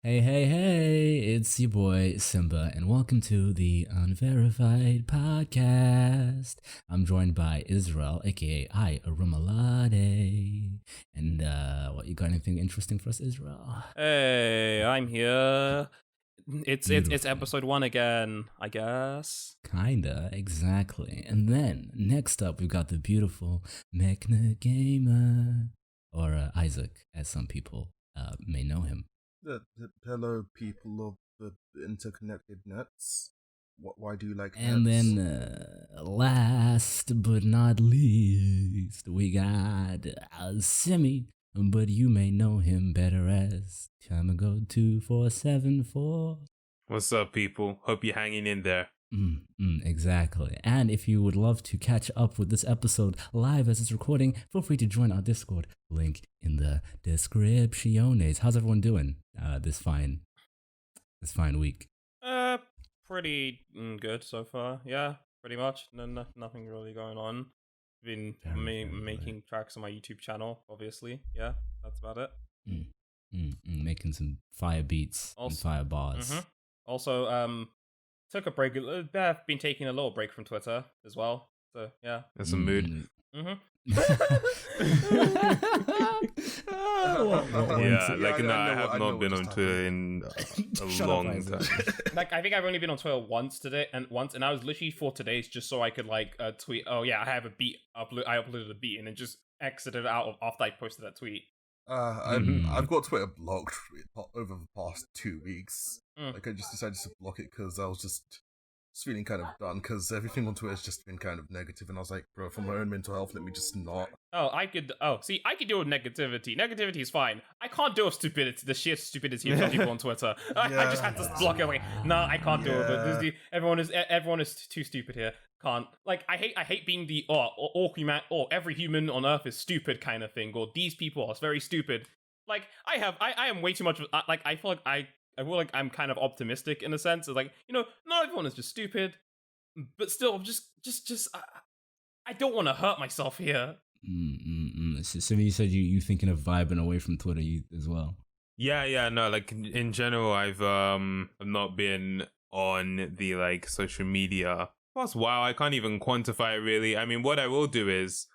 Hey, hey, hey, it's your boy Simba, and welcome to the Unverified podcast. I'm joined by Israel, aka Arumalade. And what, you got anything interesting for us, Israel? Hey, I'm here. It's Beautiful. episode 1 again, I guess. Kinda, exactly. And then, next up, we've got the beautiful Mechna Gamer, or Isaac, as some people may know him. Hello, people of the interconnected nets. Why do you like And nets? then, last but not least, we got Simi, but you may know him better as Tamago2474. What's up, people? Hope you're hanging in there. Exactly. And if you would love to catch up with this episode live as it's recording, feel free to join our Discord. Link in the descriptiones. How's everyone doing this fine week? Pretty good so far. Yeah, pretty much. Nothing really going on. Been making tracks on my YouTube channel, obviously. Yeah, that's about it. Making some fire beats and fire bars. Also, took a break. I've been taking a little break from Twitter as well. So yeah, That's a mood. What I have not been on Twitter in a long time. Like, I think I've only been on Twitter once, and I was literally for today's just so I could tweet. Oh yeah, I have a beat. I uploaded a beat and then just exited out after I posted that tweet. I've got Twitter blocked over the past 2 weeks. Like, I just decided to block it because I was just feeling kind of done because everything on Twitter has just been kind of negative, and I was like, bro, for my own mental health, let me just not. I could deal with negativity. Negativity is fine. I can't deal with stupidity, the sheer stupidity of some people on Twitter. I just had to block it. Like, I can't deal with it. Everyone is too stupid here. Can't. Like, I hate being the every human on Earth is stupid kind of thing, or these people are very stupid. Like, I am way too much. Like, I feel like I'm kind of optimistic in a sense. It's like, not everyone is just stupid, but still, I don't want to hurt myself here. So you said you thinking of vibing away from Twitter as well. Yeah, no, like in general, I've not been on the social media past while. I can't even quantify it really. I mean, what I will do is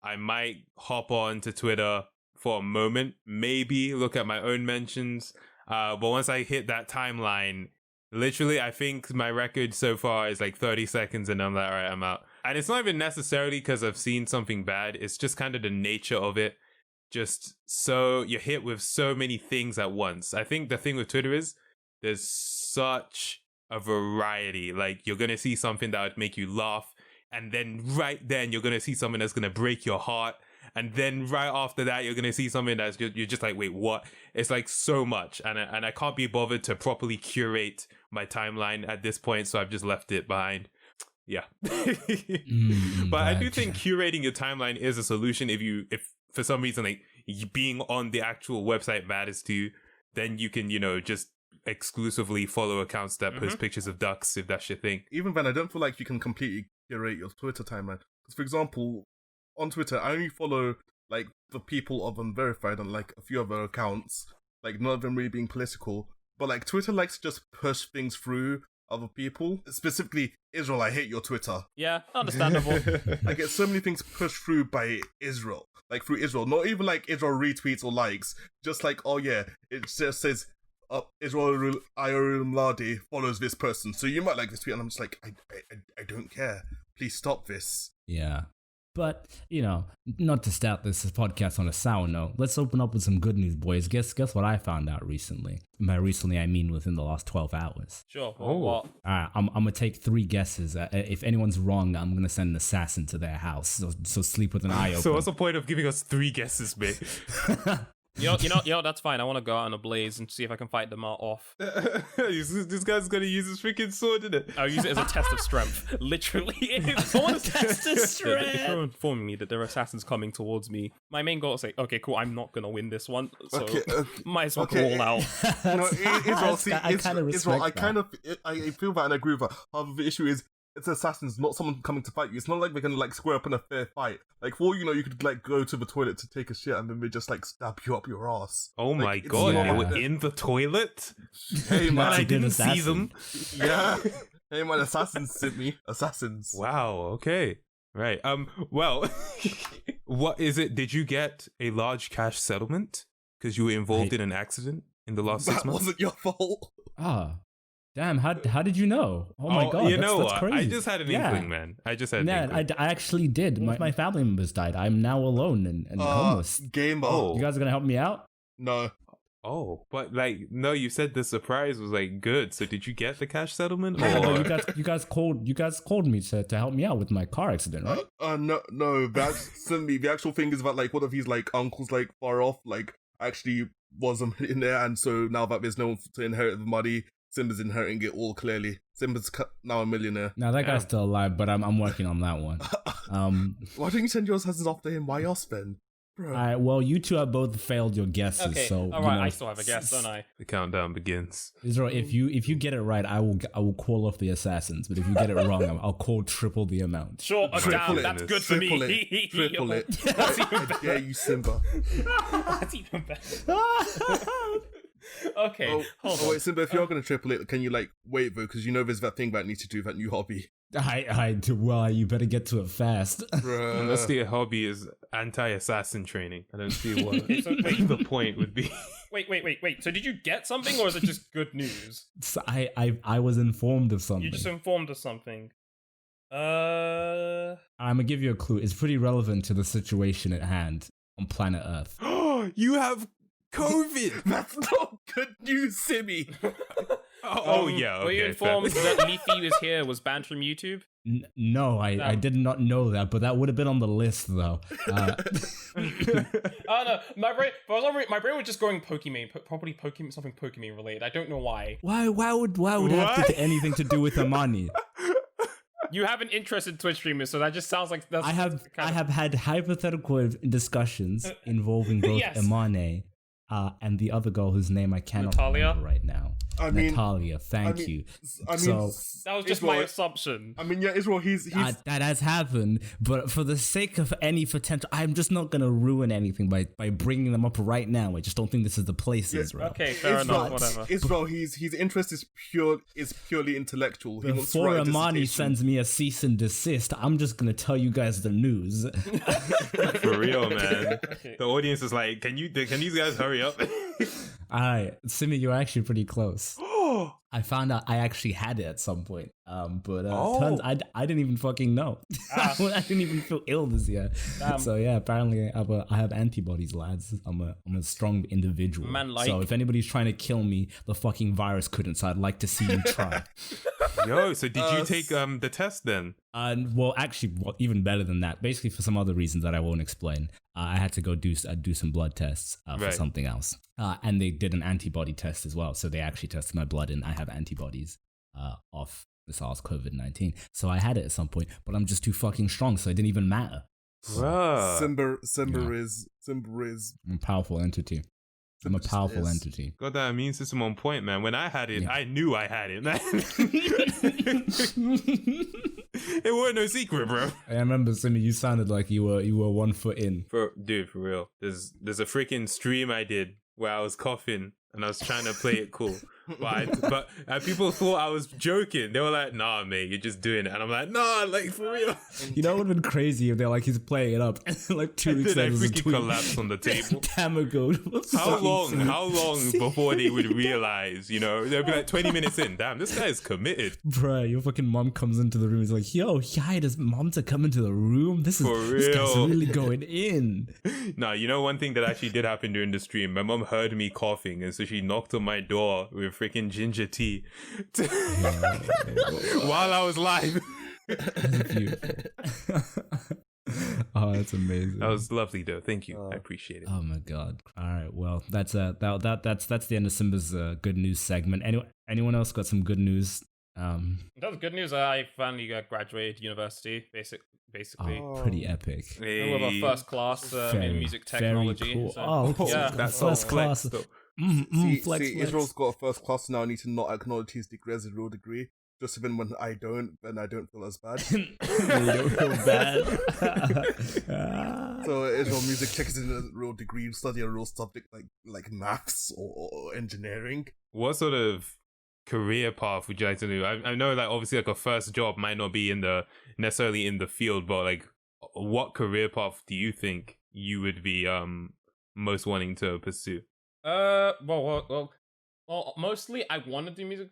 I might hop on to Twitter for a moment, maybe look at my own mentions. But once I hit that timeline, literally, I think my record so far is like 30 seconds and I'm like, all right, I'm out. And it's not even necessarily because I've seen something bad. It's just kind of the nature of it. Just so you're hit with so many things at once. I think the thing with Twitter is there's such a variety. Like, you're going to see something that would make you laugh. And then right then you're going to see something that's going to break your heart. And then right after that, you're going to see something that's you're just like, wait, what? It's like so much. And I can't be bothered to properly curate my timeline at this point. So I've just left it behind. Yeah. But I do think curating your timeline is a solution. If for some reason, like, being on the actual website matters to you, then you can, just exclusively follow accounts that post pictures of ducks, if that's your thing. Even then, I don't feel like you can completely curate your Twitter timeline. Because, for example, on Twitter, I only follow, like, the people of Unverified and, like, a few other accounts, like, none of them really being political. But, like, Twitter likes to just push things through other people. Specifically, Israel, I hate your Twitter. Yeah, understandable. I get so many things pushed through by Israel. Like, through Israel. Not even, like, Israel retweets or likes. Just like, oh, yeah, it just says, Israel Ayorimladi follows this person. So you might like this tweet. And I'm just like, I don't care. Please stop this. Yeah. But, not to start this podcast on a sour note, let's open up with some good news, boys. Guess what I found out recently? And by recently, I mean within the last 12 hours. Sure. Oh. What? I'm going to take 3 guesses. If anyone's wrong, I'm going to send an assassin to their house. So sleep with an eye open. So what's the point of giving us 3 guesses, mate? That's fine. I want to go out in a blaze and see if I can fight them off. This guy's gonna use his freaking sword, isn't it? I'll use it as a test of strength. Literally. I want to test of strength. If you're informing me that there are assassins coming towards me, my main goal is say, okay, cool, I'm not gonna win this one, so might as well go all out. No, Israel, I kind of respect Israel, I feel that and I agree with that. However, the issue is it's assassins, not someone coming to fight you. It's not like they're gonna like square up in a fair fight. Like for all you know, you could like go to the toilet to take a shit and then they just like stab you up your ass. Oh Like, my it's god, not they like were in the toilet? Hey And man, I a good didn't see assassin. them. yeah. Hey man, assassins sent me. Assassins. Wow, okay. Right. Well, what is it? Did you get a large cash settlement? Because you were involved in an accident in the last 6 That months? wasn't your fault. Ah, damn! How did you know? Oh my god! You know that's what? crazy. I just had an inkling, man. I just had an Yeah, inkling. I actually did. My family members died. I'm now alone and homeless. Gamer. Oh. You guys are gonna help me out? No. Oh, but like, no, you said the surprise was like good. So did you get the cash settlement? Yeah, no, Or- you guys called me to help me out with my car accident, right? No. The actual thing is that like one of his like uncles like far off like actually was a millionaire, and so now that there's no one to inherit the money, Simba's inheriting it all clearly. Simba's now a millionaire. Now that Yeah. guy's still alive, but I'm working on that one. Why don't you send your assassins after him? Why us then? Bro. Alright, well, you two have both failed your guesses, Okay, so all you right. know, I still have a guess, don't I? The countdown begins. Israel, if you get it right, I will call off the assassins. But if you get it wrong, I'll call triple the amount. Sure. Oh, Triple damn, it. that's good for Triple me. it. Triple it. That's even I better. dare you, Simba. That's even better. Okay. Hold on. Wait, Simba, if you're gonna triple it, can you like wait though? Because you know there's that thing that I need to do, that new hobby. Well, you better get to it fast. Bruh. Unless the hobby is anti-assassin training, I don't see what So, wait. the point would be. Wait. So did you get something, or is it just good news? So I was informed of something. You just informed us something. I'm gonna give you a clue. It's pretty relevant to the situation at hand on planet Earth. You have COVID. That's not good news, Simmy. Yeah. Okay, Were you fair. informed that Leafy was here was banned from YouTube? No, I did not know that, but that would have been on the list though. Oh no, my brain. For some reason, my brain was just going Pokemon, probably Pokemon, something Pokemon related. I don't know why. Why would it have to, anything to do with Amani? You have an interest in Twitch streamers, so that just sounds like that's. I have had hypothetical discussions involving both Yes. Amane and the other girl whose name I cannot Natalia? remember right now. I mean, Natalia, thank you. I mean, So- that was just Israel, my assumption. I mean, yeah, Israel. He's That has happened, but for the sake of any potential, I'm just not gonna ruin anything by bringing them up right now. I just don't think this is the place, Israel. Okay, fair enough. Whatever. Israel. His interest is purely intellectual. He wants to Before write a Amani dissertation. sends me a cease and desist, I'm just gonna tell you guys the news. For real, man. Okay. The audience is like, can these guys hurry up? Alright, Simi, you're actually pretty close. I found out I actually had it at some point. But turns I didn't even fucking know. I didn't even feel ill this year. Damn. So yeah, apparently I have antibodies, lads. I'm a strong individual. Man-like. So if anybody's trying to kill me, the fucking virus couldn't. So I'd like to see you try. Yo, so did you take the test then? Well, actually, even better than that. Basically, for some other reasons that I won't explain, I had to go do some blood tests for Right. something else, and they did an antibody test as well. So they actually tested my blood, and I have antibodies off the SARS-CoV-19. So I had it at some point, but I'm just too fucking strong, so it didn't even matter. Bruh. Simba is. I'm a powerful entity. I'm a powerful entity. Got that immune system on point, man. When I had it, Yeah. I knew I had it, man. It wasn't no secret, bro. I remember, Simi, you sounded like you were 1 foot in. For real. There's a freaking stream I did where I was coughing and I was trying to play it cool. But people thought I was joking. They were like, "Nah, mate, you're just doing it." And I'm like, "Nah, like for real." You know, it would have been crazy if they're like, he's playing it up. Like 2 weeks Then I later, there's a freaking tweet. collapsed on the table. Damn ago. How long before they would realize, they'll be like 20 minutes in, damn, this guy is committed. Bruh, your fucking mom comes into the room. He's like, yo, he does mom to come into the room? This guy's real. really going in. Nah, one thing that actually did happen during the stream, my mom heard me coughing, and so she knocked on my door with freaking ginger tea while I was live. That's beautiful. Oh, that's amazing. That was lovely, though. Thank you. I appreciate it. Oh my god. All right. Well, that's that's the end of Simba's good news segment. Anyone else got some good news? That was good news. I finally graduated university. Basically, Pretty epic. with a first class in Very, music very technology. cool. So, Oh, yeah. That's first all class. flex, though. See, Flex. Israel's got a first class now. I need to not acknowledge his degree as a real degree, just even when I don't, then I don't feel as bad. You don't feel bad. So is your music takes in a real degree, study a real subject like maths or engineering. What sort of career path would you like to do? I know that obviously like a first job might not be necessarily in the field, but like what career path do you think you would be most wanting to pursue? Well, mostly I want to do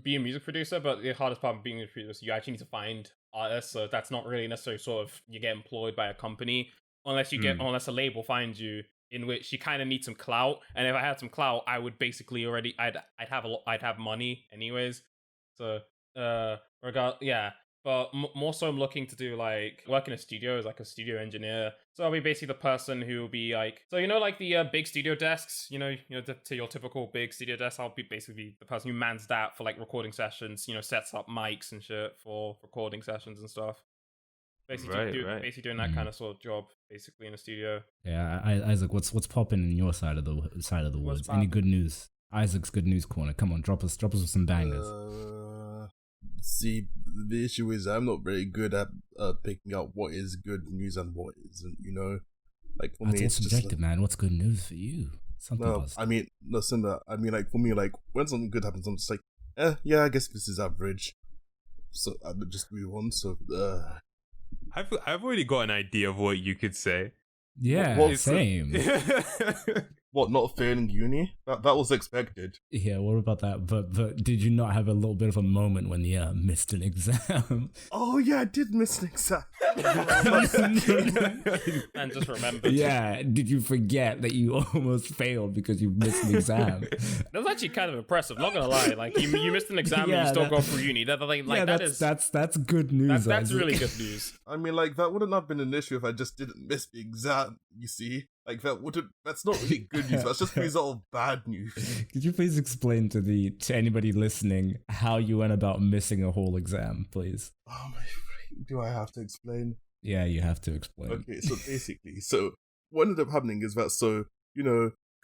be a music producer, but the hardest part of being a producer, you actually need to find artists, so that's not really necessarily sort of you get employed by a company unless unless a label finds you, in which you kind of need some clout. And if I had some clout, I would basically I'd have money anyways. So but more so I'm looking to do like work in a studio as like a studio engineer. So I'll be basically the person who will be like, so like the big studio desks, to your typical big studio desk. I'll be basically the person who mans that for like recording sessions, sets up mics and shit for recording sessions and stuff. Basically, basically doing that kind of sort of job, basically in a studio. Yeah, Isaac, what's popping in your side of the woods? Any good news? Isaac's good news corner. Come on, drop us with some bangers. See, the issue is I'm not very good at picking out what is good news and what isn't. Like for me, it's subjective, just man. What's good news for you? Something positive. I mean, listen. I mean, like for me, like when something good happens, I'm just like, yeah, I guess this is average. So I would just move on. So, I've already got an idea of what you could say. Yeah, same. What, not failing uni? That was expected. Yeah, what about that? But did you not have a little bit of a moment when you missed an exam? Oh yeah, I did miss an exam. And just remembered. Yeah, did you forget that you almost failed because you missed an exam? That was actually kind of impressive. Not gonna lie, like you missed an exam and you still go through uni. That's good news. That's really good news. I mean, like that wouldn't have been an issue if I just didn't miss the exam. You see, like that's not really good news. That's just a result of bad news. Could you please explain to anybody listening how you went about missing a whole exam, please? Oh my! Do I have to explain? Yeah, you have to explain. Okay, so basically, what ended up happening is that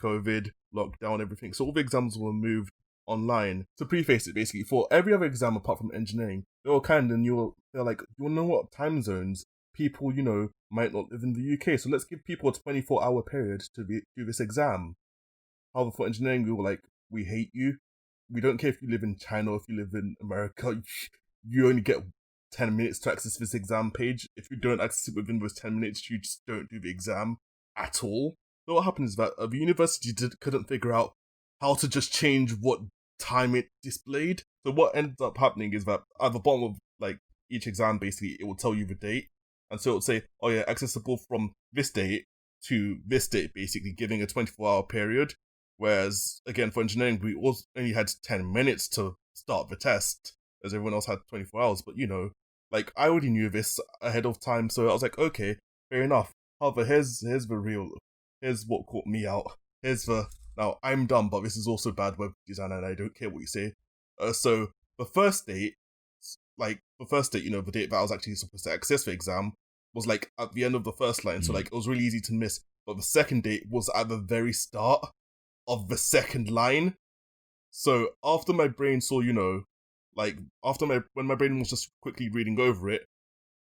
COVID, lockdown, everything. So all the exams were moved online. To preface it, basically, for every other exam apart from engineering, they were they're like, you know what time zones people, might not live in the UK, so let's give people a 24-hour period to do this exam. However, for engineering, we were like, we hate you. We don't care if you live in China or if you live in America. You only get 10 minutes to access this exam page. If you don't access it within those 10 minutes, you just don't do the exam at all. So what happened is that the university couldn't figure out how to just change what time it displayed. So what ended up happening is that at the bottom of like each exam, basically, it will tell you the date. And so it would say, oh yeah, accessible from this date to this date, basically giving a 24-hour period. Whereas, again, for engineering, we only had 10 minutes to start the test, as everyone else had 24 hours. But, like, I already knew this ahead of time, so I was like, okay, fair enough. However, here's what caught me out. Now, I'm dumb, but this is also bad web design, and I don't care what you say. So, the first date, the date that I was actually supposed to access the exam was, like, at the end of the first line, so, like, it was really easy to miss. But the second date was at the very start of the second line. So after my brain saw, when my brain was just quickly reading over it,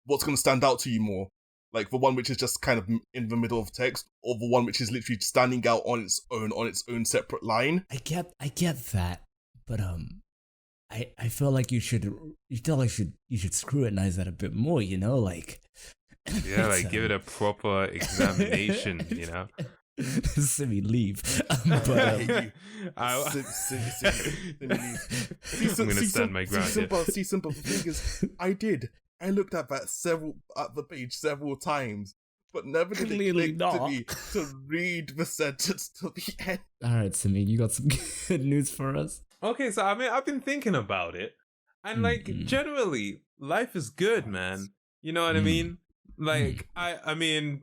what's going to stand out to you more? Like the one which is just kind of in the middle of text, or the one which is literally standing out on its own separate line? I get that, but I feel like you should scrutinize that a bit more, like. Yeah, like give it a proper examination, Simi, leave. Simi, I'm gonna stand my ground. Simple. The thing is, I looked at the page several times, but never did it click to me to read the sentence to the end. All right, Simi, you got some good news for us? Okay, so I mean, I've been thinking about it, and generally, life is good, man. You know what I mean? Like, I mean,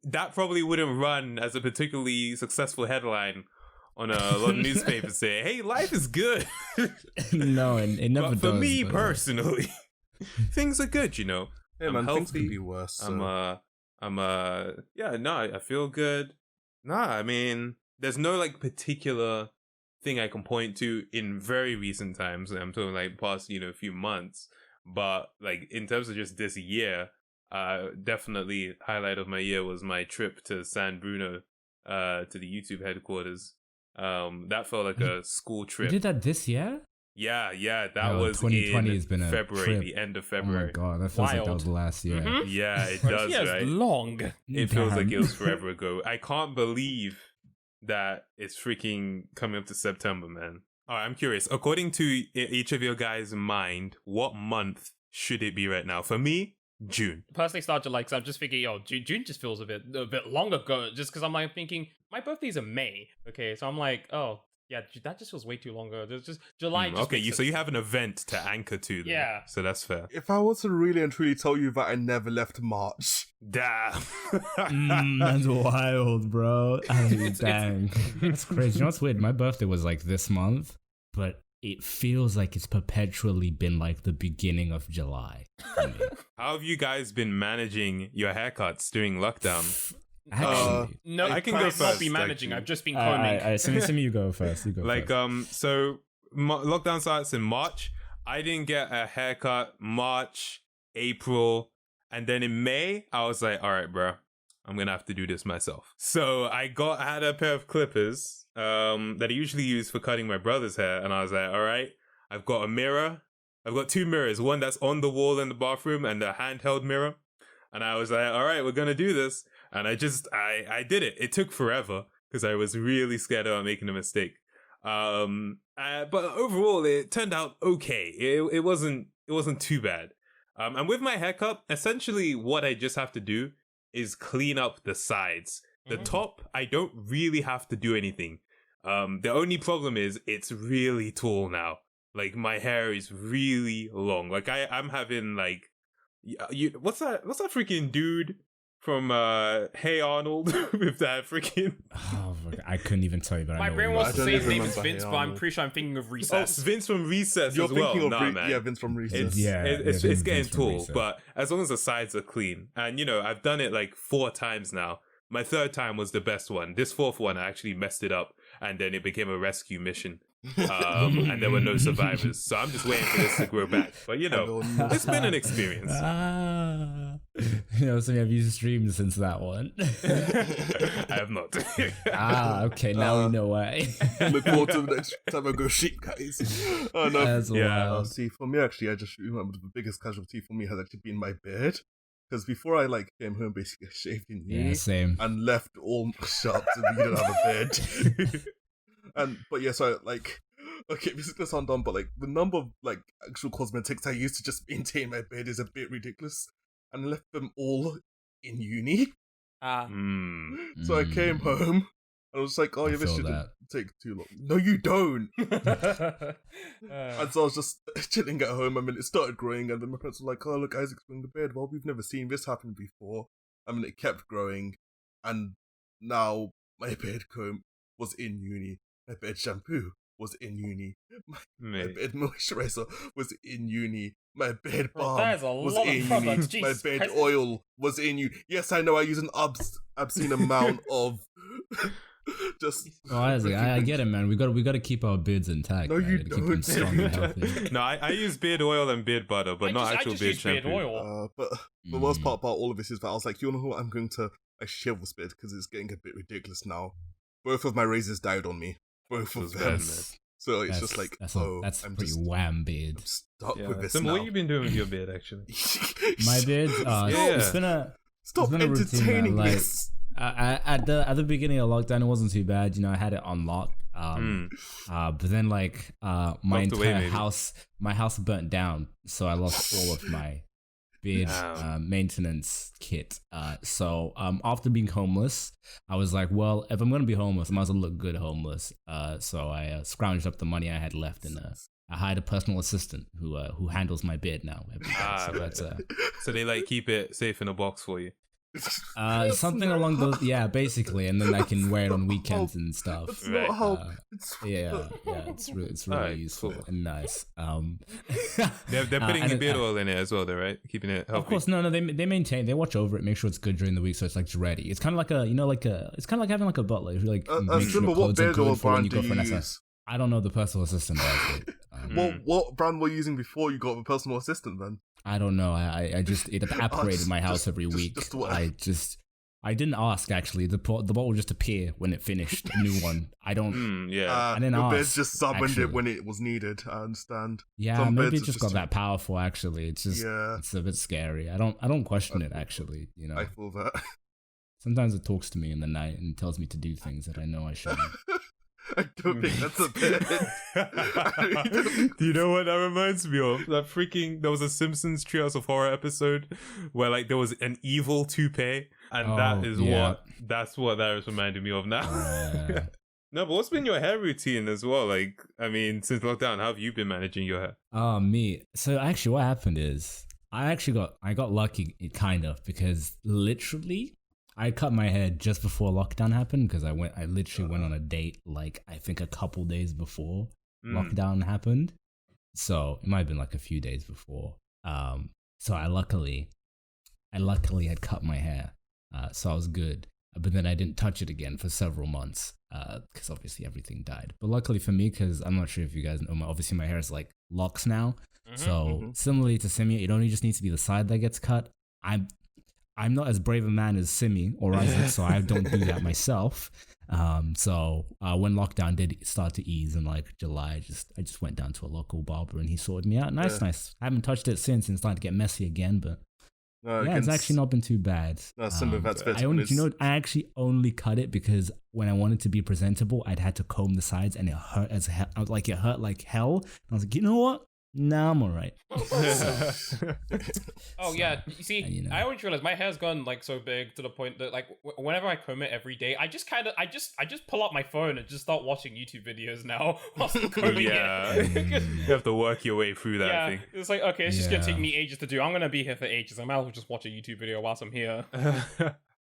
that probably wouldn't run as a particularly successful headline on a lot of newspapers saying, hey, life is good. No, and it never does. For me personally, things are good, Hey, I'm man, healthy. things could be worse. So. I feel good. Nah, I mean, there's no, like, particular thing I can point to in very recent times. I'm talking like past, few months. But like in terms of just this year, definitely highlight of my year was my trip to San Bruno, to the YouTube headquarters. That felt like a school You trip. did that this year? Yeah, that was 2020 in has been a February, trip. the end of Oh my February. god, that feels like that Wild. was last year. Mhm. Yeah, it does, Yes, right? long. It feels like Damn. it was forever ago. I can't believe that it's freaking coming up to September, man. All right, I'm curious. According to each of your guys' mind, what month should it be right now? For me, June. Personally, start July because I'm just thinking, June just feels a bit long ago. Just because I'm like thinking my birthday's in May. Okay, so I'm like, oh yeah, that just feels way too long ago. There's just July. Just Okay, makes so sense. you have an event to anchor to. Then. Yeah. So that's fair. If I was to really and truly tell you that I never left March, Damn. That's wild, bro. I mean, It's- dang. That's crazy. You know what's weird? My birthday was like this month, but it feels like it's perpetually been like the beginning of July for me. How have you guys been managing your haircuts during lockdown? Actually. No, I can go I've not first, been managing. actually. I've just been combing. Send me you go first. You go Like, first. so lockdown starts in March. I didn't get a haircut March, April, and then in May, I was like, all right, bro, I'm gonna have to do this myself. So I had a pair of clippers that I usually use for cutting my brother's hair, and I was like, all right, I've got a mirror. I've got two mirrors, one that's on the wall in the bathroom and a handheld mirror. And I was like, all right, we're gonna do this. And I did it. It took forever because I was really scared about making a mistake. But overall, it turned out okay. It wasn't too bad. And with my haircut, essentially what I just have to do is clean up the sides. The top, I don't really have to do anything. The only problem is it's really tall now. Like my hair is really long. Like I'm having like, what's that freaking dude from Hey Arnold with that freaking Oh, I couldn't even tell you, but I My know brain what wants I to don't say his even name is remember Vince, Hey but I'm Arnold. pretty sure I'm thinking of Oh, Recess. Vince from Recess you're as well. thinking of Nah, man. Vince from Recess. It's Vince it's getting from tall, Recess. but as long as the sides are clean, and I've done it like 4 times now. My 3rd time was the best one. This 4th one, I actually messed it up, and then it became a rescue mission. And there were no survivors, so I'm just waiting for this to grow back. But it's been an experience. So have you streamed since that one? I have not. Okay, now we know why. Look forward to the next time I go sheep, guys. Oh no. That's Yeah. wild. See, for me, actually, I just remember the biggest casualty for me has actually been my beard. Because before I came home, basically I shaved in uni Yeah, same. and left all sharp so that you don't have a beard. But yeah, so okay, this is gonna sound dumb, but the number of actual cosmetics I used to just maintain my beard is a bit ridiculous, and I left them all in uni. So I came home. I was like, oh I yeah, this feel shouldn't that. take too long. No, you don't. Uh, And so I was just chilling at home. I mean, it started growing, and then my parents were like, "Oh, look, Isaac's growing the beard. Well, we've never seen this happen before." I mean, it kept growing, and now my beard comb was in uni. My beard shampoo was in uni. My Mate. beard moisturizer was in uni. My beard Bro, balm that is a was lot of in products, uni. My Jesus beard Christ. oil was in uni. Yes, I know. I use an obscene amount of just. Oh, Isaac, I get it, man. We got to keep our beards intact. No, man. you Gotta keep them don't. strong and healthy. No, I use beard oil and beard butter, but not I actual just beard use beard shampoo. oil. But the worst part about all of this is that I was like, you know what? I'm going to shave this beard because it's getting a bit ridiculous now. Both of my razors died on me. Both of That's them. bad, man. So it's just like, that's I'm pretty just wham beard. I'm stuck Yeah. with this Sim, now. what have you been doing with your beard, actually? My beard, Yeah. it's been a Stop it's been a routine, entertaining man. Like, this. at the beginning of lockdown, it wasn't too bad. I had it on lock. But then my Locked away, entire maybe. my house burnt down, so I lost all of my beard Damn. maintenance kit. So after being homeless, I was like, well, if I'm gonna be homeless, I might as well look good homeless. So I scrounged up the money I had left, and I hired a personal assistant who handles my beard now. Every day. So that's So they keep it safe in a box for you. something along those, basically, and then I can wear it on weekends and stuff. That's Right. not how. It's It's really Alright, useful cool. and nice. They're putting and your it- beard oil in it as well, though, right? Keeping it healthy. Of course, no, they maintain, they watch over it, make sure it's good during the week, so it's ready. It's kind of like it's kind of like having a butler who make sure Simba, your what clothes are beard oil good for when brand you do go you for an SS. use? I don't know. The personal assistant does it. What brand were you using before you got a personal assistant then? I don't know. I just it evaporated my house every week. I didn't ask actually. The bottle would just appear when it finished. A new one. I don't. Yeah. I didn't your ask. bed just summoned actually. it when it was needed. I understand. Yeah, Some maybe beds it are just got that powerful. Actually, it's just it's a bit scary. I don't question it actually. You know, I feel that. sometimes it talks to me in the night and tells me to do things that I know I shouldn't. I don't think that's a bed. Do you know what that reminds me of? There was a Simpsons Treehouse of Horror episode where like there was an evil toupee, and that's what that is reminding me of now. No, but what's been your hair routine as well? Like, I mean, since lockdown, how have you been managing your hair? Me. So actually, what happened is I got lucky, kind of, because literally I cut my hair just before lockdown happened because I literally went on a date like I think a couple days before lockdown happened. So it might have been like a few days before. So I luckily had cut my hair. So I was good. But then I didn't touch it again for several months because obviously everything died. But luckily for me, because I'm not sure if you guys know, obviously my hair is like locks now. Similarly to Simi, it only just needs to be the side that gets cut. I'm not as brave a man as Simi or Isaac, so I don't do that myself. So when lockdown did start to ease in like July, I just went down to a local barber and he sorted me out. Nice. I haven't touched it since and it's starting to get messy again, but it's actually not been too bad. I actually only cut it because when I wanted to be presentable, I'd had to comb the sides and it hurt as hell. It hurt like hell. And I was like, you know what? Nah, I'm alright. Yeah. You see, I always realize my hair's gone like so big to the point that like whenever I comb it every day, I just pull out my phone and just start watching YouTube videos now whilst I'm combing it. You have to work your way through that thing. It's like, okay, it's just gonna take me ages to do. I'm gonna be here for ages. I might as well just watch a YouTube video whilst I'm here.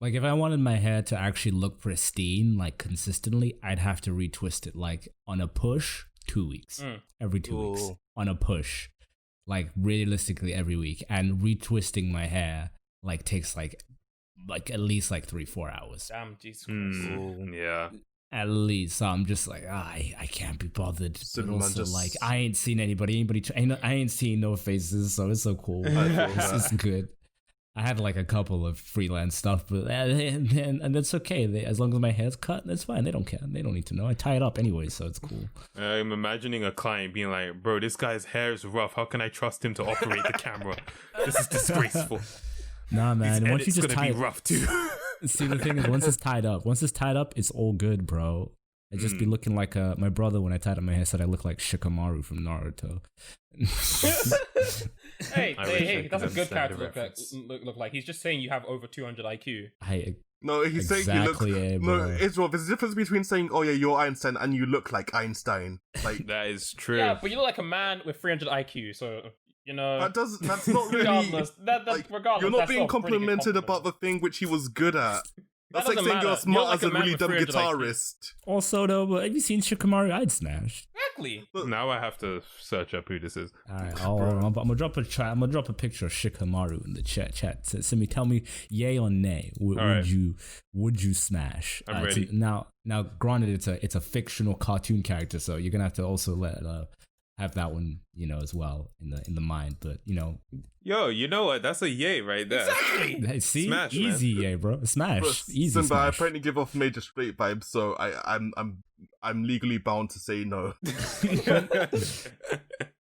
Like if I wanted my hair to actually look pristine, like consistently, I'd have to retwist it like on a push 2 weeks. Every 2 weeks. On a push, like realistically every week, and retwisting my hair like takes like at least like 3-4 hours. Damn, Jesus Christ. Yeah. At least, so I'm just like, I can't be bothered. But also, like, I ain't seen anybody. I ain't seen no faces, so it's so cool. It's good. I had like a couple of freelance stuff, but and that's okay. As long as my hair's cut, that's fine. They don't care. They don't need to know. I tie it up anyway, so it's cool. I'm imagining a client being like, "Bro, this guy's hair is rough. How can I trust him to operate the camera? This is disgraceful." Nah, man. Once you just tie it, rough too. See, the thing is, once it's tied up, it's all good, bro. I just be looking like my brother when I tied up my hair said I look like Shikamaru from Naruto. hey, that's a good character look like. He's just saying you have over 200 IQ. No, he's saying you look... No, Israel, there's a difference between saying, oh yeah, you're Einstein, and you look like Einstein. Like that is true. Yeah, but you look like a man with 300 IQ, so... You know, that's not really... regardless, you're not being complimented about the thing which he was good at. That's like saying you're smart as a really dumb guitarist. Also, though, have you seen Shikamaru? I'd smash. Exactly. Now I have to search up who this is. All right, I'm gonna drop a picture of Shikamaru in the chat. So tell me, yay or nay? Would you smash? I'm ready. Now, granted, it's a fictional cartoon character, so you're gonna have to also have that one, as well in the mind. But yo, you know what? That's a yay right there. Exactly. See, smash, easy man. yay, bro. Smash, bro, easy. Simba, Smash. I apparently give off major straight vibes, so I'm legally bound to say no.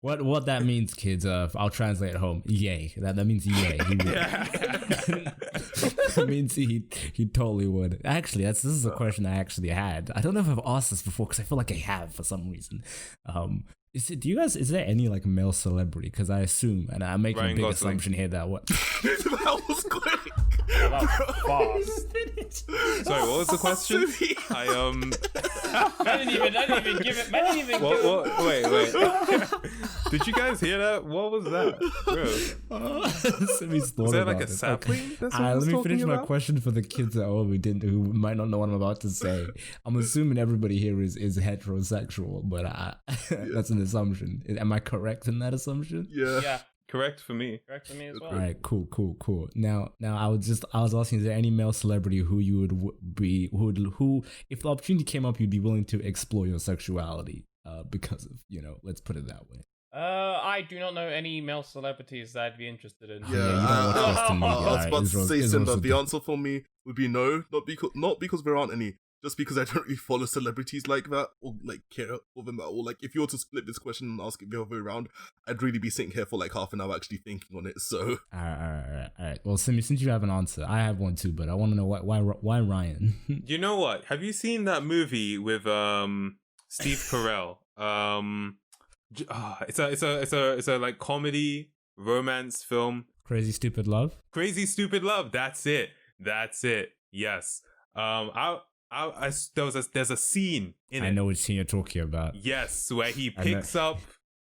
What that means, kids? I'll translate at home. Yay. That means yay. That means he totally would. Actually, this is a question I actually had. I don't know if I've asked this before because I feel like I have for some reason. Is there any like male celebrity? Because I assume, and I'm making a big assumption here that what That was quick. That was fast. Sorry, what was the question? I didn't even give it. Wait. Did you guys hear that? What was that? Was that like a sapling? Let me finish my question for the kids at home who might not know what I'm about to say. I'm assuming everybody here is heterosexual, but that's an assumption. Am I correct in that assumption? Yeah. Correct for me. Correct for me as well. All right, cool. Now, I was asking, is there any male celebrity who you would be, who if the opportunity came up, you'd be willing to explore your sexuality because of, let's put it that way. I do not know any male celebrities that I'd be interested in. Yeah, you don't watch Western media. I was about to say, Simba, the Israel's answer for me would be no, not because there aren't any, just because I don't really follow celebrities like that or like care for them at all. Like if you were to split this question and ask it the other way around, I'd really be sitting here for like half an hour actually thinking on it. So All right. Well, Simi, since you have an answer, I have one too, but I want to know why Ryan. You know what? Have you seen that movie with Steve Carell? It's a like comedy romance film. Crazy Stupid Love. Crazy Stupid Love. That's it. Yes. There's a scene in it. I know which scene you're talking about. Yes, where he picks up.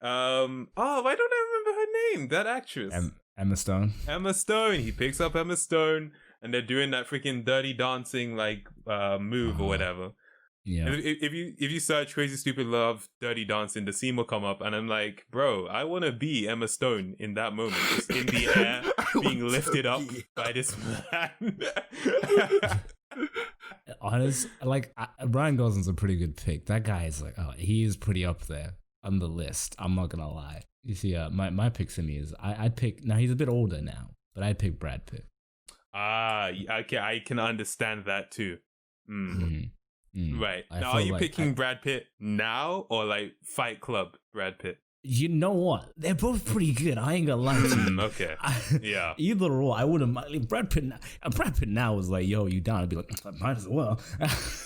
Why don't I remember her name? That actress. Emma Stone. Emma Stone. He picks up Emma Stone, and they're doing that freaking dirty dancing like move or whatever. Yeah. If you search Crazy Stupid Love Dirty Dancing, the scene will come up, and I'm like, bro, I want to be Emma Stone in that moment, just in the air, being lifted up by this man. Honest, like Ryan Gosling's a pretty good pick. That guy is like, he is pretty up there on the list. I'm not gonna lie. You see, my pick to me is I'd pick. Now he's a bit older now, but I'd pick Brad Pitt. Okay, I can understand that too. Right. Now, are you like picking Brad Pitt now or like Fight Club Brad Pitt? You know what? They're both pretty good. I ain't gonna lie to you. Okay. Yeah. Either or, I wouldn't mind. Like, Brad Pitt now is like, yo, you down? I'd be like, might as well.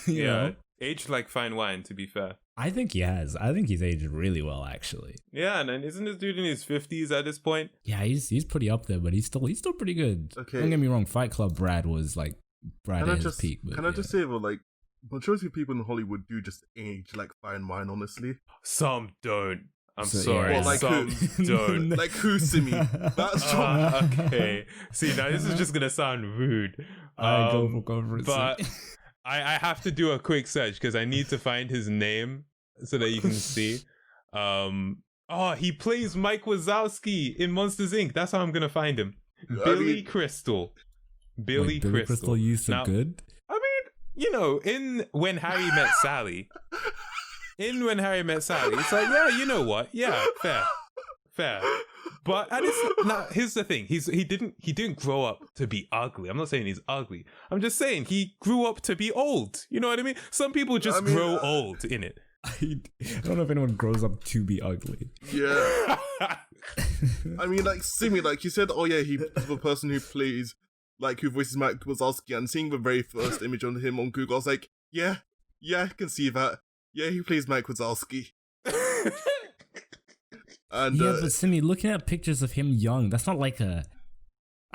you know? Aged like fine wine, to be fair. I think he has. I think he's aged really well, actually. Yeah, and then isn't this dude in his 50s at this point? Yeah, he's pretty up there, but he's still pretty good. Okay. Don't get me wrong. Fight Club Brad was like Brad at his peak. Can I just say, well, like, majority of people in Hollywood do just age like fine wine, honestly. Some don't. I'm So, sorry. yeah. Well, like some don't. Like who, Simi? That's Okay. See, now this is just gonna sound rude. Go for it. But I have to do a quick search because I need to find his name so that you can see. He plays Mike Wazowski in Monsters Inc. That's how I'm gonna find him. Billy Crystal. Billy Crystal. You so good. You know, in When Harry Met Sally, it's like, yeah, you know what? Yeah, fair. But here's the thing: he didn't grow up to be ugly. I'm not saying he's ugly. I'm just saying he grew up to be old. You know what I mean? Some people just grow old in it. I don't know if anyone grows up to be ugly. Yeah. I mean, like Simi, like you said, he's the person who plays. Like, who voices Mike Wazowski, and seeing the very first image on him on Google, I was like, yeah, I can see that. Yeah, he plays Mike Wazowski. And, but Simi, looking at pictures of him young, that's not like a...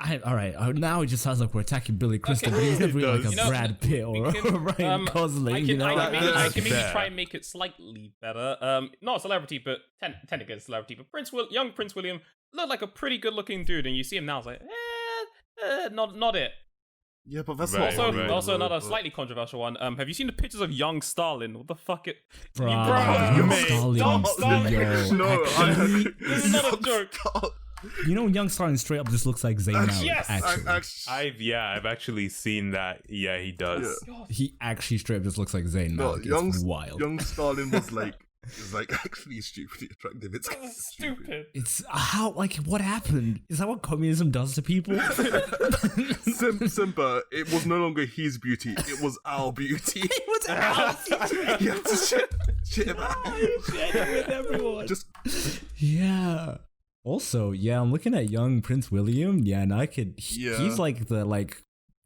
Alright, now it just sounds like we're attacking Billy Crystal, but he's never really like a Brad Pitt or Ryan Gosling, I can maybe try and make it slightly better. Not a celebrity, but technically a celebrity, but young Prince William looked like a pretty good looking dude, and you see him now, it's like, not it. Yeah, but that's also another slightly controversial one. Have you seen the pictures of young Stalin? What the fuck? Young Stalin. No, this is not a joke. You know, young Stalin straight up just looks like Zayn Malik. Yes, actually. I've actually seen that. Yeah, he does. Yeah. He actually straight up just looks like Zayn Malik. It's wild. Young Stalin was like actually stupidly attractive. It's stupid. It's what happened? Is that what communism does to people? Simba, it was no longer his beauty, it was our beauty. It was our beauty. You have to shit him out. Share it with everyone. Yeah. Also, I'm looking at young Prince William. Yeah, and he's like the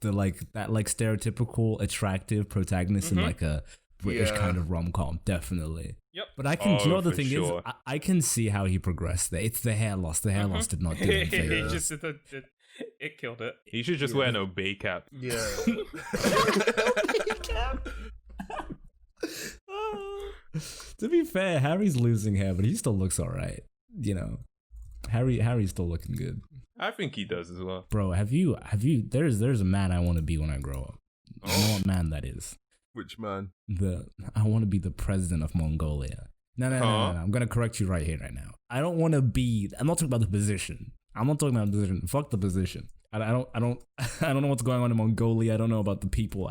stereotypical attractive protagonist in like a British kind of rom-com, definitely. Yep. But I can, the thing is, I can see how he progressed there. It's the hair loss. The hair loss did not do him favors. It killed it. He should just wear an obey cap. Yeah. To be fair, Harry's losing hair, but he still looks alright. You know, Harry's still looking good. I think he does as well. Bro, have you? There's a man I want to be when I grow up. You know what man that is? Which man? I want to be the president of Mongolia. No. I'm gonna correct you right here, right now. I don't want to be. I'm not talking about the position. Fuck the position. I don't I don't know what's going on in Mongolia. I don't know about the people.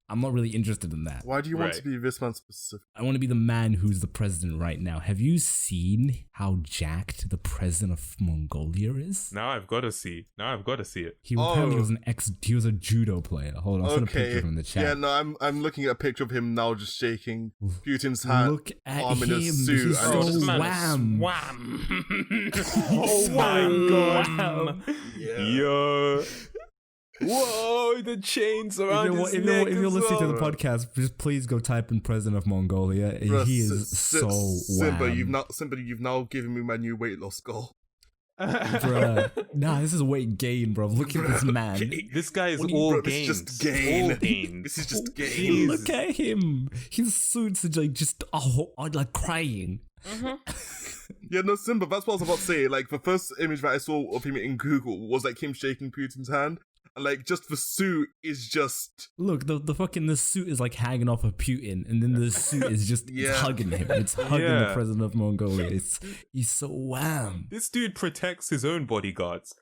I'm not really interested in that. Why do you want to be this man specific? I want to be the man who's the president right now. Have you seen how jacked the president of Mongolia is? Now I've got to see it. He apparently was he was a judo player. Hold on, I'll send a picture of him in the chat. Yeah, no, I'm looking at a picture of him now just shaking Putin's hand. Look at arm him. in a suit. He's so this man wham. is wham. Oh my god. Yeah. Yo. Whoa, the chains around his neck. If you're listening to the podcast, just please go type in President of Mongolia. Bruh, He is so Simba, wham. you've now given me my new weight loss goal. Bruh. Nah, this is weight gain, bro. Look at this man. This guy is What do you- all bro, gains. this is just gain. All gains. This is just gain. Look at him. His suits are like just like crying. Yeah, no, Simba, that's what I was about to say. Like, the first image that I saw of him in Google was like him shaking Putin's hand. And like, just the suit is just... Look, the fucking the suit is like hanging off of Putin, and then the suit is just it's Yeah. hugging him. It's hugging the Yeah. president of Mongolia. He's so wham. This dude protects his own bodyguards.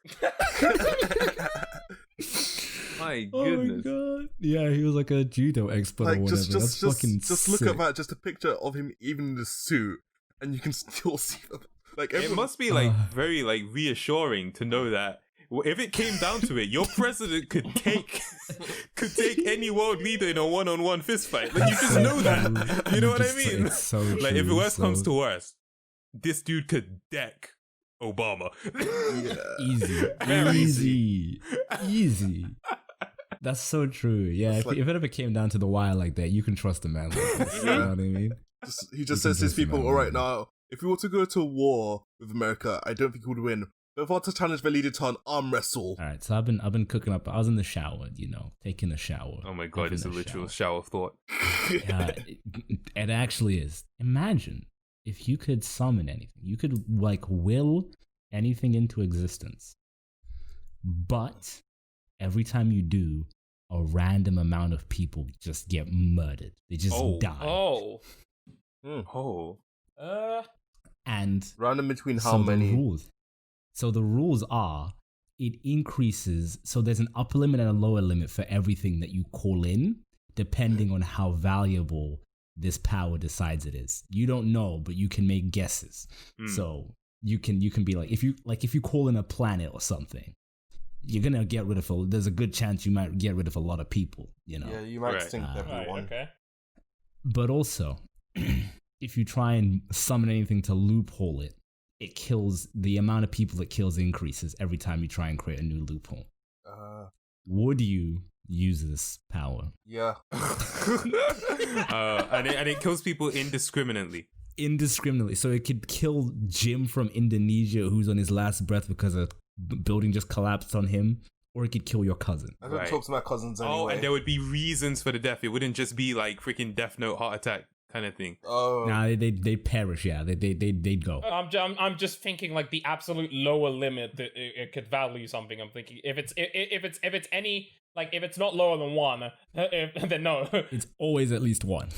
My Oh my goodness. god. Yeah, he was like a judo expert or Like, whatever. just fucking look sick. at that, just a picture of him even in the suit, and you can still see them. Like, It everyone... must be like very like reassuring to know that if it came down to it, your president could take any world leader in a one-on-one fist fight. Like you just know that. You know what I mean? It's so Like if true, worst so comes to worst, this dude could deck Obama. Yeah. easy. That's so true. Yeah, It's if it ever came down to the wire like that, you can trust a man like this. You know what I mean? He just You says can to his trust him, people, man. all right, now, if we were to go to war with America, I don't think we would win. But if I were to challenge the leader to an arm wrestle, All right, so I've been cooking up. I was in the shower, taking a shower. Oh my god, Taking it's a literal shower. shower of thought. Yeah, it actually is. Imagine if you could summon anything. You could like will anything into existence. But every time you do, a random amount of people just get murdered. They just die. Oh. Oh. And random between how so many? the rules are it increases. So there's an upper limit and a lower limit for everything that you call in, depending on how valuable this power decides it is. You don't know, but you can make guesses. So you can be like if you call in a planet or something, you're gonna get rid of there's a good chance you might get rid of a lot of people. Yeah, you might Right. think everyone. Okay. But also, if you try and summon anything to loophole it, it kills the amount of people it kills increases every time you try and create a new loophole. Would you use this power? Yeah. And it kills people indiscriminately. Indiscriminately. So it could kill Jim from Indonesia who's on his last breath because a building just collapsed on him, or it could kill your cousin. I don't Right. talk to my cousins anyway. Oh, and there would be reasons for the death. It wouldn't just be like freaking Death Note heart attack kind of thing. Oh. Nah, they'd perish. Yeah, they'd go. I'm just thinking like the absolute lower limit that it could value something. I'm thinking if it's any like if it's not lower than one, then no. It's always at least one.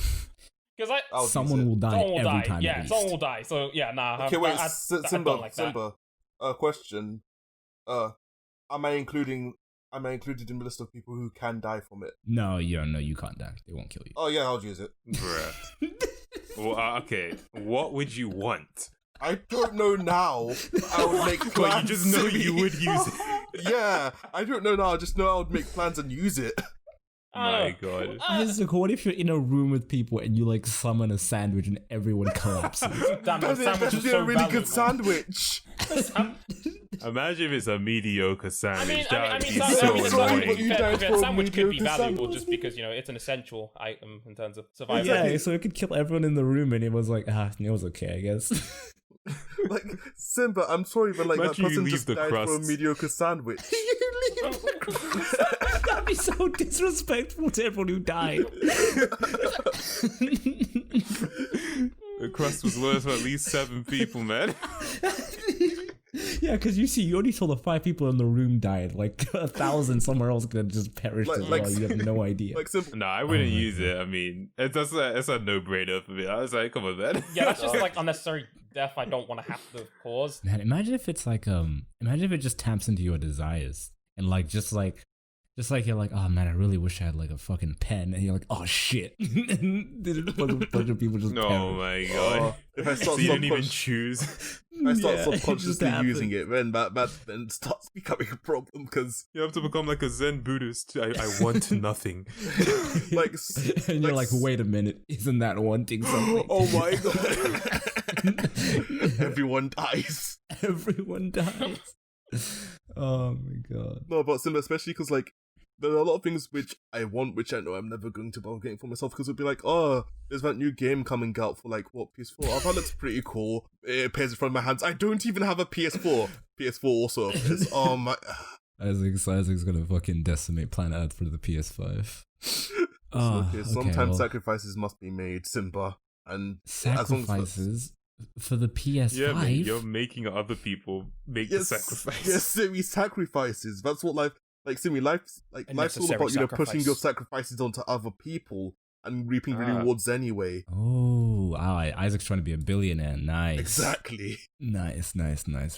Because Someone will die someone will every die. time. Yeah, at least. someone will die. So yeah, nah. Okay, wait, I Simba, don't like that. Simba. Question. Am I included in the list of people who can die from it? No, you can't die. They won't kill you. Oh yeah, I'll use it. Bruh. Well, okay, what would you want? I don't know now. I would make plans. Well, you just know you would use it. Yeah, I don't know now. I just know I would make plans and use it. My god. Physical. What if you're in a room with people and you like summon a sandwich and everyone collapses? Damn, That sandwich would is be so a really good valuable. sandwich. Imagine if it's a mediocre sandwich. I mean, so sandwich but you died for a sandwich could be mediocre valuable sandwich. just because it's an essential item in terms of survival. Yeah, so it could kill everyone in the room, and it was like, it was okay, I guess. Like, Simba, I'm sorry, but like that Imagine you person leave just the died for a crusts. mediocre sandwich. That'd be so disrespectful to everyone who died. The crust was worth at least 7 people, man. Yeah, because you only saw the 5 people in the room died. Like 1,000 somewhere else could have just perished as well. You have no idea. Like Simba. No, I wouldn't my use it. I mean, it's a no-brainer for me. I was like, come on, man. Yeah, that's just like unnecessary death I don't want to have to cause. Man, imagine if it's like imagine if it just taps into your desires. and like just like you're like, oh man, I really wish I had like a fucking pen, and you're like, oh shit, and then a bunch of people just. Oh my god! If I start So you didn't even choose. I start Yeah, subconsciously it just using it, that then starts becoming a problem because You have to become like a Zen Buddhist. I want nothing. like and you're like, wait a minute, isn't that wanting something? oh my god, everyone dies. Everyone dies. Oh my god. No, but Simba, especially because like there are a lot of things which I want, which I know I'm never going to bother getting for myself because it'll be like, oh, there's that new game coming out for like what PS4. Oh, that looks pretty cool. It appears in front of my hands. I don't even have a PS4. PS4 also appears. Oh my. Isaac's gonna fucking decimate planet Earth for the PS5. Okay, sometimes sacrifices must be made, Simba, and sacrifices for the PS5. Yeah, man, you're making other people make the sacrifice. Yes, Simi, sacrifices. That's what life. Like Simi, life's all about pushing your sacrifices onto other people and reaping the rewards anyway. Oh, wow, Isaac's trying to be a billionaire. Nice. Exactly. Nice.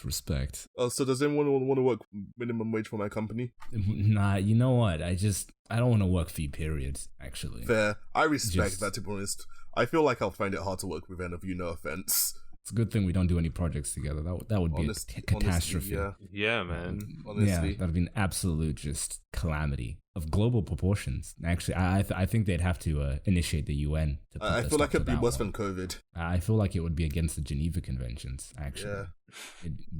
Respect. So does anyone want to work minimum wage for my company? Nah, you know what? I don't want to work for you, period, actually. Fair. I respect that, to be honest. I feel like I'll find it hard to work with any of you, no offense. It's a good thing we don't do any projects together. That would be a catastrophe. Honestly, Yeah, man. Honestly. Yeah, that'd be an absolute just calamity of global proportions. Actually, I think they'd have to initiate the UN. I feel like it'd be worse than COVID. I feel like it would be against the Geneva Conventions. Actually,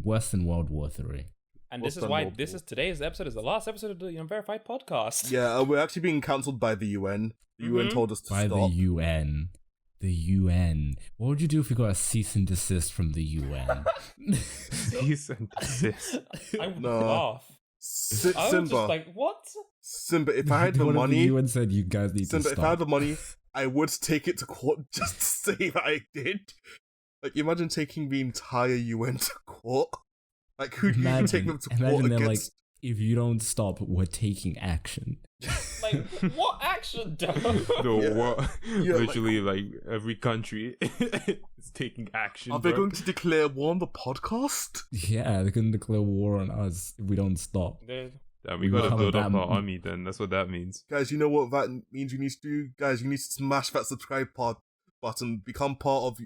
worse than World War III. And this is why today's episode is the last episode of the Unverified podcast. Yeah, we're actually being cancelled by the UN. The UN told us to stop. By the UN. The UN. What would you do if you got a cease and desist from the UN? Cease and desist. I would laugh. I was Simba. just like, what? Simba, if I had the money... The UN said you guys need Simba, to stop. if I had the money, I would take it to court just to say that I did. Like, imagine taking the entire UN to court. Like, who do you take them to court against? Like, if you don't stop, we're taking action. Like, what action, though? What? Literally, like every country is taking action. Are they going to declare war on the podcast? Yeah, they're going to declare war on us if we don't stop. Yeah, we gotta build up our army then. That's what that means. Guys, you know what that means you need to do? Guys, you need to smash that subscribe button. Become part of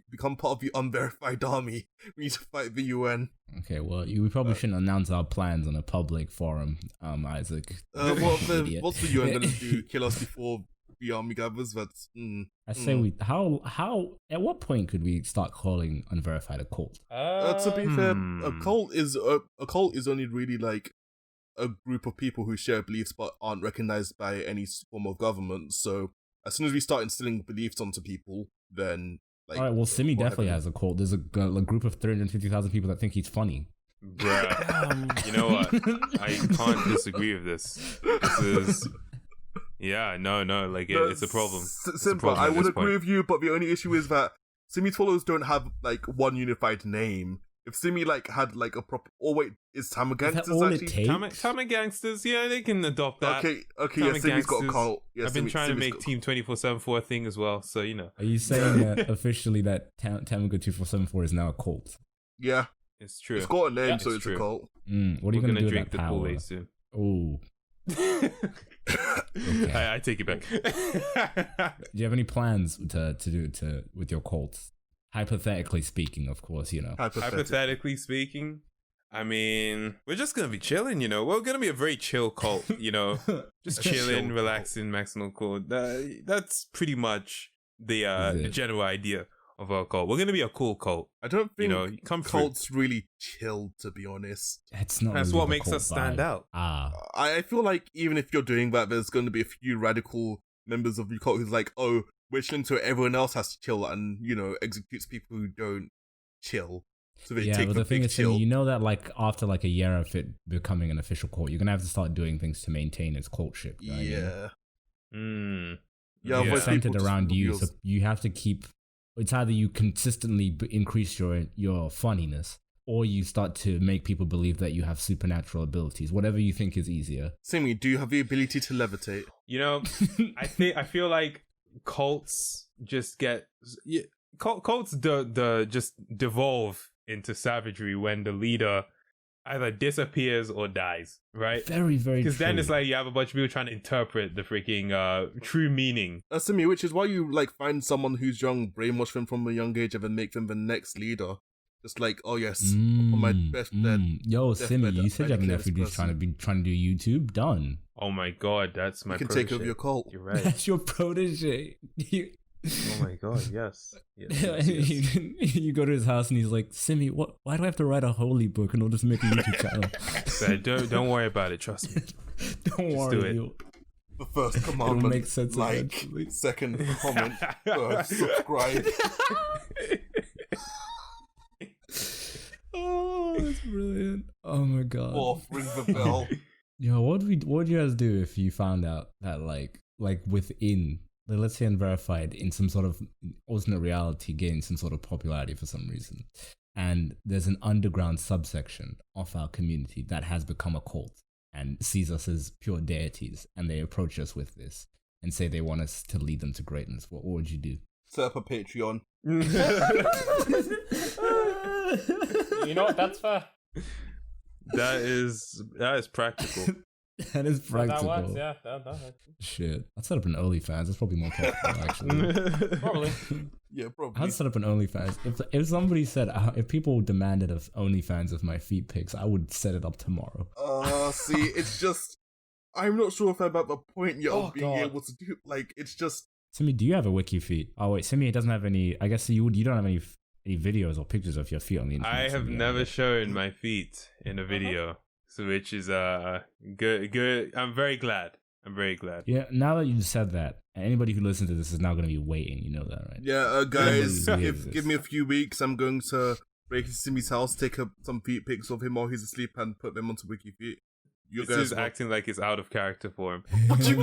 the Unverified army. We need to fight the UN. Okay, well, we probably shouldn't announce our plans on a public forum, Isaac. What's the UN gonna do? Kill us before the army gathers? That's. I say how at what point could we start calling Unverified a cult? To be fair, a cult is only really like a group of people who share beliefs but aren't recognized by any form of government. So as soon as we start instilling beliefs onto people, then like. All right, well, Simi definitely has a cult. There's a group of 350,000 people that think he's funny. Bruh. You know what? I can't disagree with this. This is. Yeah, no, like it's a problem. Simple. I would agree with you, but the only issue is that Simi's followers don't have like one unified name. If Simi like had like a proper, is Tamagangsters actually? Tamagangsters, yeah, they can adopt that. Okay, yeah, Simi's got a cult. Yeah, I've been trying to make Team 24/7 a thing as well, so you know. Are you saying that officially that Tamago 24/7 is now a cult? Yeah, it's true. It's got a name, so it's true. a cult. What are you gonna do drink with that the power? Kool-Aid soon? Oh. Okay. I take it back. Do you have any plans to do with your cults? Hypothetically speaking, of course, you know. Hypothetically speaking, I mean, we're just gonna be chilling, you know. We're gonna be a very chill cult, you know. Just chilling, relaxing, maximum cool. That's pretty much the general idea of our cult. We're gonna be a cool cult. I don't think cults really chill, to be honest. It's not. That's really what makes us stand out. I feel like even if you're doing that, there's going to be a few radical members of your cult who's like, oh, we're chilling so everyone else has to chill, and you know, executes people who don't chill. So they take but the thing is, chill. you know that like after like a year of it becoming an official cult, you're gonna have to start doing things to maintain its cultship. Yeah. Yeah, it's centered around you, so you have to keep. It's either you consistently increase your funniness, or you start to make people believe that you have supernatural abilities. Whatever you think is easier. Simi, do you have the ability to levitate? You know, I feel like cults just get cults just devolve into savagery when the leader either disappears or dies, right? Very, very true. Because then it's like you have a bunch of people trying to interpret the freaking true meaning. Simi, which is why you like find someone who's young, brainwash them from a young age, and then make them the next leader. Just like, oh yes, on my best bed. Yo, death Simi, bed, you said you have a I nephew declare who's this trying to do YouTube. Done. Oh my god, that's my You can protege. take over your cult. You're right. That's your protege. Oh my god, yes. You go to his house and he's like, Simi, why do I have to write a holy book in order to make a YouTube channel? So don't worry about it, trust me. Don't Just worry. do it. The first commandment, make sense like, eventually. second comment, third subscribe. Oh, that's brilliant. Oh my god. Fourth, ring the bell. Yo, what would you guys do if you found out that like within, like, let's say Unverified in some sort of alternate reality gained some sort of popularity for some reason, and there's an underground subsection of our community that has become a cult and sees us as pure deities, and they approach us with this and say they want us to lead them to greatness? What would you do? Set up a Patreon. You know what? That's fair. That is practical. That is practical. That works, yeah. That Shit. I'd set up an OnlyFans. That's probably more popular, actually. probably. Yeah, probably. I'd set up an OnlyFans. If somebody said, if people demanded of OnlyFans of my feet pics, I would set it up tomorrow. See, it's just, I'm not sure if I'm at the point yet Oh, of being God. able to do, like, it's just, Simi, do you have a wiki feet? Oh wait, Simi doesn't have any. I guess you don't have any videos or pictures of your feet on the internet. I have Simi, never shown my feet in a video, so which is good. I'm very glad. Yeah, now that you've said that, anybody who listens to this is now going to be waiting. You know that, right? yeah, guys, Yeah. give me a few weeks. I'm going to break into Simi's house, take some feet pics of him while he's asleep, and put them onto WikiFeet. You This guys is acting like it's out of character for him. What do you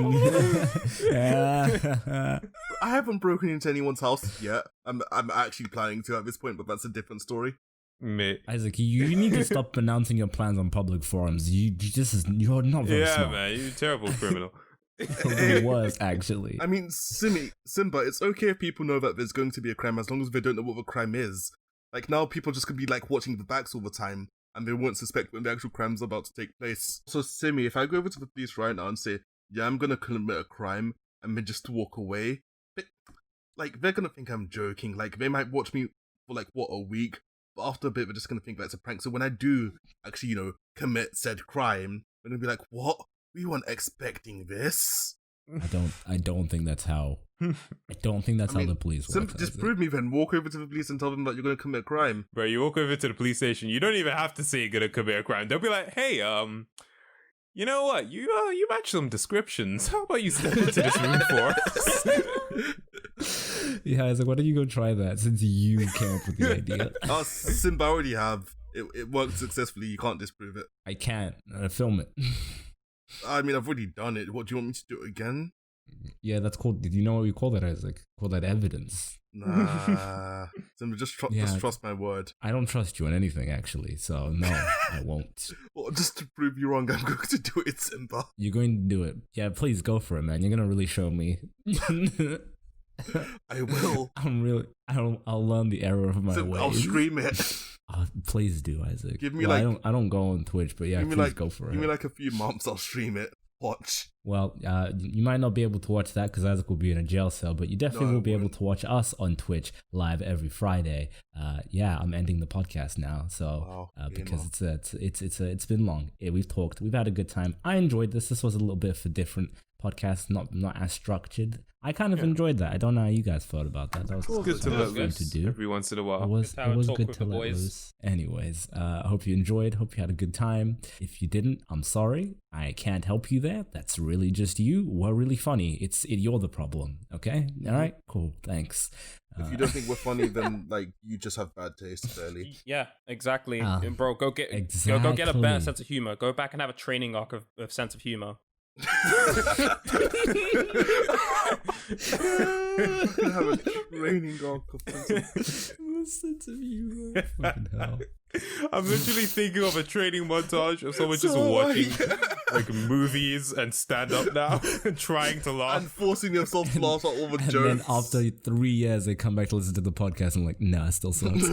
Yeah. I haven't broken into anyone's house yet. I'm actually planning to at this point, but that's a different story. Mate. Isaac, you need to stop announcing your plans on public forums. You're not very Yeah, smart. man, you're a terrible criminal. It was actually. I mean, Simba, it's okay if people know that there's going to be a crime as long as they don't know what the crime is. Like, now people just gonna be, like, watching the backs all the time, and they won't suspect when the actual crime's about to take place. So, Simi, if I go over to the police right now and say, yeah, I'm gonna commit a crime, and then just walk away, they're gonna think I'm joking. Like, they might watch me for, a week, but after a bit, they're just gonna think that's a prank. So when I do actually, commit said crime, they're gonna be like, what? We weren't expecting this. I don't think that's how. I don't think that's how the police work. Just prove me then. Walk over to the police and tell them that you're going to commit a crime. Bro, you walk over to the police station, you don't even have to say you're gonna commit a crime. They'll be like, hey, you know what? You match some descriptions. How about you step into this room for us? Yeah, I was like, why don't you go try that since you came up with the idea? Simba already have. It worked successfully. You can't disprove it. I can't film it. I mean, I've already done it. What, do you want me to do it again? Yeah, that's called. Did you know what we call that, Isaac? Call that evidence. Nah. Simba, just trust my word. I don't trust you on anything, actually. So no, I won't. Well, just to prove you wrong, I'm going to do it, Simba. You're going to do it. Yeah, please go for it, man. You're gonna really show me. I will. I'll learn the error of my ways. I'll stream it. Please do, Isaac. Give me I don't go on Twitch, but yeah, please go for it. Give me a few months. I'll stream it. Watch. Well, you might not be able to watch that because Isaac will be in a jail cell, but you definitely will be able to watch us on Twitch live every Friday. Yeah, I'm ending the podcast now, so because it's been long. Yeah, we've talked, we've had a good time. I enjoyed this. This was a little bit of a different podcast, not as structured. I kind of enjoyed that. I don't know how you guys felt about that. That was good to let fun loose to do every once in a while. It was good to let boys. loose. Anyways, I hope you enjoyed. Hope you had a good time. If you didn't, I'm sorry. I can't help you there. That's really just you. We're really funny. You're the problem. Okay. All right. Cool. Thanks. If you don't think we're funny, then you just have bad taste, fairly. Yeah, exactly. Bro, go get a Exactly. better sense of humor. Go back and have a training arc of sense of humor. Have a training arc of sense of humor. Fucking hell. I'm literally thinking of a training montage of someone just watching movies and stand up now and trying to laugh and forcing themselves to laugh at all the And jokes. then after 3 years, they come back to listen to the podcast and like, nah, it still sucks.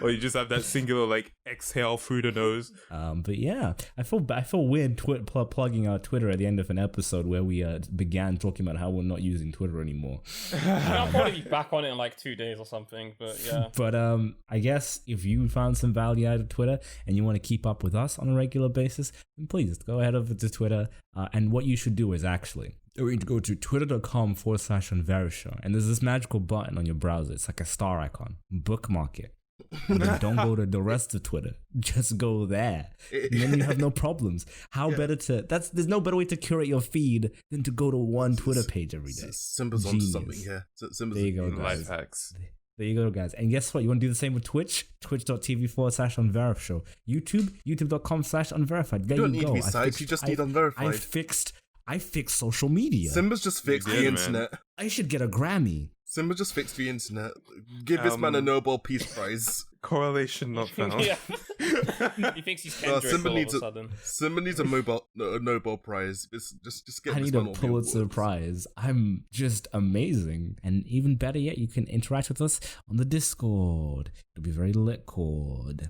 Or you just have that singular like exhale through the nose. But yeah, I feel weird plugging our Twitter at the end of an episode where we began talking about how we're not using Twitter anymore. I'll probably be back on it in like 2 days or something, but yeah. But I guess if you found some value out of Twitter and you want to keep up with us on a regular basis, then please go ahead over to Twitter. And what you should do is actually you're going to go to twitter.com/Unverified, and there's this magical button on your browser. It's like a star icon. Bookmark it. And then don't go to the rest of Twitter. Just go there. And then you have no problems. There's no better way to curate your feed than to go to one Twitter page every day. Simba's onto something here. There you go, guys. Life hacks. There you go, guys. And guess what? You want to do the same with Twitch? Twitch.tv/Unverified. YouTube, youtube.com/Unverified. There you don't you need go. sites, you just need Unverified. I fixed social media. Simba's just fixed the internet. I should get a Grammy. Simba just fixed the internet. Give this man a Nobel Peace Prize. Correlation not found. Yeah. He thinks he's Kendrick all of a sudden. Simba needs a Nobel Prize. Just get I this need a man Pulitzer Prize. I'm just amazing. And even better yet, you can interact with us on the Discord. It'll be very lit, Cord.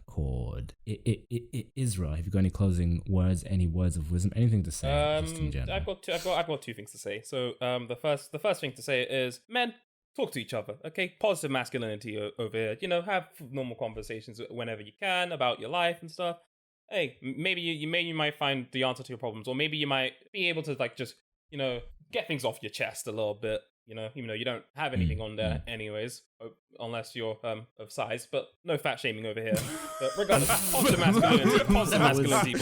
Cord. Israel, have you got any closing words, any words of wisdom, anything to say? Just in general? I've got 2 things to say. So the first thing to say is, men, talk to each other, okay? Positive masculinity over here. You know, have normal conversations whenever you can about your life and stuff. Hey, maybe you might find the answer to your problems, or maybe you might be able to like just, you know, get things off your chest a little bit. You know, even though you don't have anything on there anyways, unless you're of size, but no fat shaming over here. But regardless, positive masculinity, boys. Positive masculinity.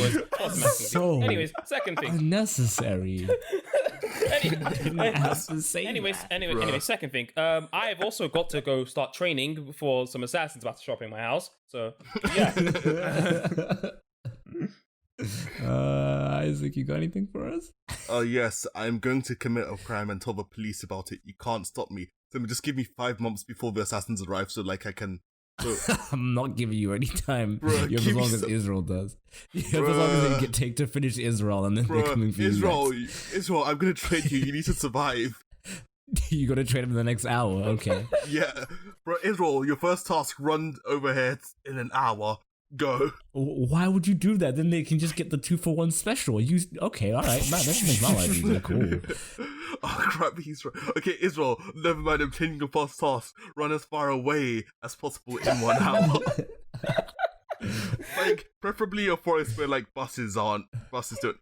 So anyways, second thing. Unnecessary. Anyway, second thing. I have also got to go start training for some assassins about to show up in my house. So, yeah. Isaac, you got anything for us? Yes, I'm going to commit a crime and tell the police about it. You can't stop me. So just give me 5 months before the assassins arrive, so like I can. I'm not giving you any time. Bruh, you have as long as Israel does. You have as long as they take to finish Israel, and then they're coming for you. Israel, I'm gonna trade you. You need to survive. You gotta trade him in the next hour. Okay. Yeah, bro. Israel, your first task: run over here in an hour. Go. Why would you do that? Then they can just get the 2-for-1 special. Okay, all right. Man, that makes my life easier. Cool. Oh crap, he's right. Okay, Israel, never mind. I'm changing your first task. Run as far away as possible in 1 hour. Like, preferably a forest where like buses don't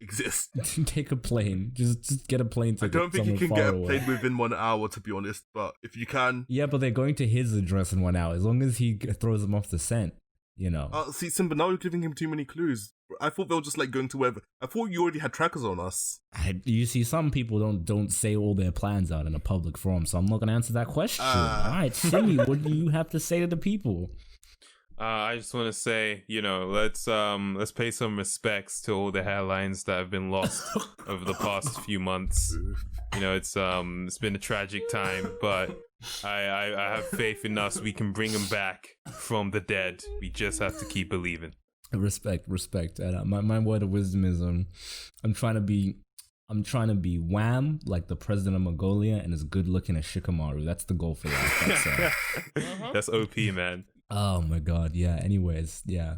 exist. Take a plane. Just get a plane to. I don't think you can get a plane within 1 hour, to be honest. But if you can, yeah, but they're going to his address in 1 hour. As long as he throws them off the scent. You know. See, Simba, now you're giving him too many clues. I thought they were just like going to wherever. I thought you already had trackers on us. You see, some people don't say all their plans out in a public forum, so I'm not going to answer that question. All right, Simmy, what do you have to say to the people? I just want to say, you know, let's pay some respects to all the hairlines that have been lost over the past few months. You know, it's been a tragic time, but I have faith in us. We can bring them back from the dead. We just have to keep believing. Respect. And my word of wisdom is I'm trying to be Wham, like the president of Mongolia, and as good looking as Shikamaru. That's the goal for life. That's OP, man. Oh my god, yeah. Anyways, yeah.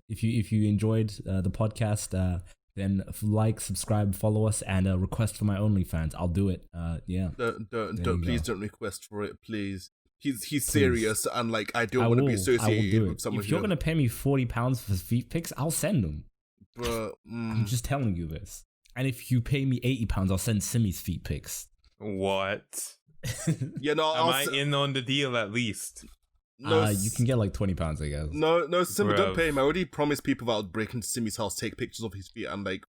If you enjoyed the podcast, then like, subscribe, follow us, and request for my OnlyFans. I'll do it. Yeah. Don't request for it, please. He's serious, and like I don't want to be associated with someone. If you're gonna pay me £40 for feet pics, I'll send them. Bro, I'm just telling you this. And if you pay me £80, I'll send Simmy's feet pics. What? Yeah, no. Am I in on the deal at least? No, you can get like £20, I guess. No, Simba, don't pay him. I already promised people that I'd break into Simmy's house, take pictures of his feet, and like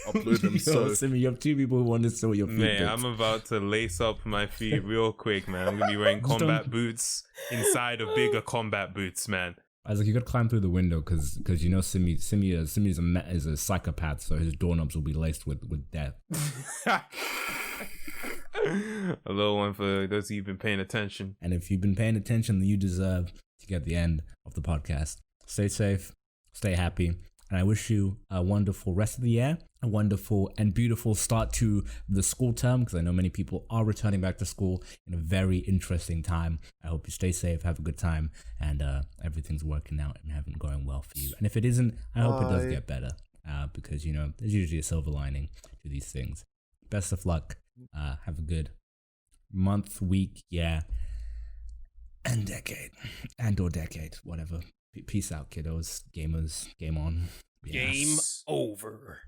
upload them. So Simmy, you have 2 people who want to see your feet. Man, I'm about to lace up my feet real quick, man. I'm gonna be wearing combat boots inside of bigger combat boots, man. I was like, you gotta climb through the window because you know Simmy is a psychopath, so his doorknobs will be laced with death. A little one for those who've been paying attention. And if you've been paying attention, then you deserve to get the end of the podcast. Stay safe, stay happy, And I wish you a wonderful rest of the year, a wonderful and beautiful start to the school term, because I know many people are returning back to school in a very interesting time. I hope you stay safe, have a good time, and everything's working out and going well for you. And if it isn't, I hope it does get better, because, you know, there's usually a silver lining to these things. Best of luck. Have a good month, week, year, and decade. And/or decade, whatever. Peace out, kiddos, gamers. Game on. Game over.